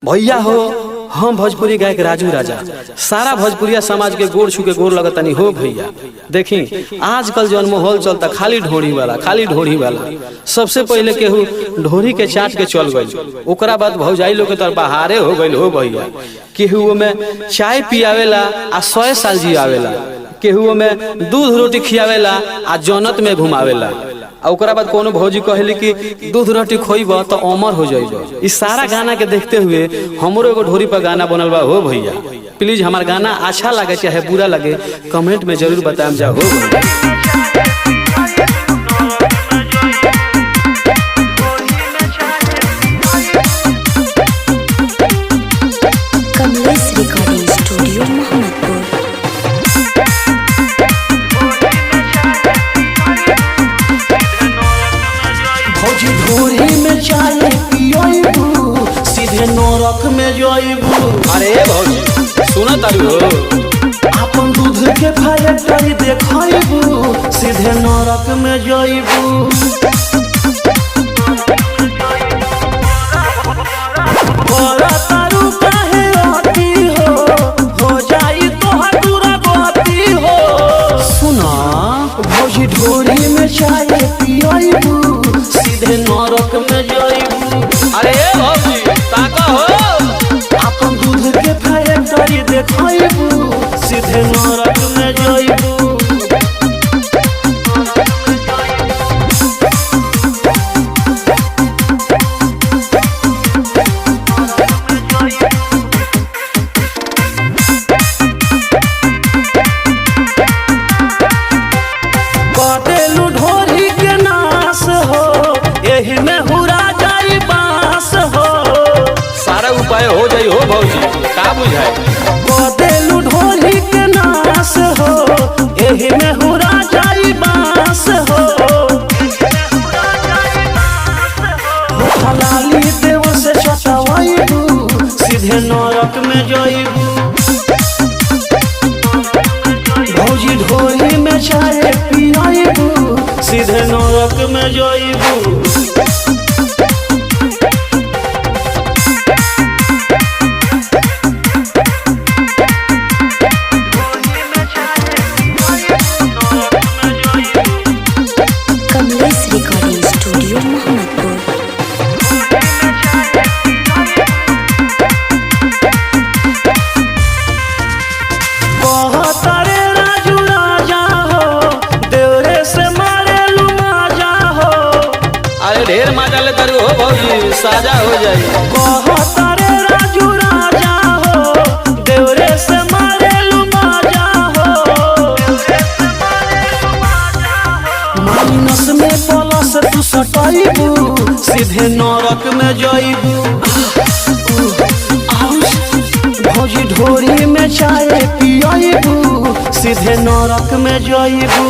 भैया हो हम भोजपुरी गायक राजू राजा सारा भोजपुरिया समाज के गोड़ छू के गोड़ लगतनी हो भैया। देखी आजकल जौन माहौल चलता खाली ढोरी वाला सबसे पहले केहू ढोरी के चाट के चल गई, ओकरा बाद भौजाई लोग के तर बहारे हो गई हो भैया। केहू में चाय पियावेला आ 100 साल जियावेला, केहू में दूध रोटी खियावेला आ जन्नत में घुमावेला। ओकरा बाद कोनो भौजी कहली कि दूध रोटी खोइब तो अमर हो जाइब। इस सारा गाना के देखते हुए हमरो एगो ढोरी पर गाना बनल बा हो भैया। प्लीज हमार गाना अच्छा लगे चाहे बुरा लगे कमेंट में जरूर बताएम जा हो भैया। ढोरी में चाय पियबू सीधे नरक में जइबू। अरे भौजी सुना तारू हो, अपन दूध के फैक्ट्री देखइबू सीधे नरक में जइबू। तारू काहे अति हो जाई तोहर दुरागति हो। सुना भौजी ढोरी में चाय पियबू सीधे नरक में जइबू। अरे भौजी ताका हो, अपन दूध के फैक्ट्री देखइबू सीधे नरक में जइबू। कटेलू ढोरी के नाश हो, एही में हुरा जाई बास हो। सारा उपाय हो जाई हो भौजी, का बुझाए। कटेलू ढोरी के नाश हो, एही में हुरा जाई बास हो। हलाली देव से चटवाइबू सीधे नरक में जइबू। भौजी ढोरी में चाय पियबू सीधे नरक में जइबू। ढेर मजा ले तारू हो भौजी, साजा हो जाई। कहतारे राजू राजा हो, देवरे से मारेलू माजा हो। माइनस में प्लस तू सटाइबू सीधे नरक में जइबू। भौजी ढोरी में चाय पियबू सीधे नरक में जइबू।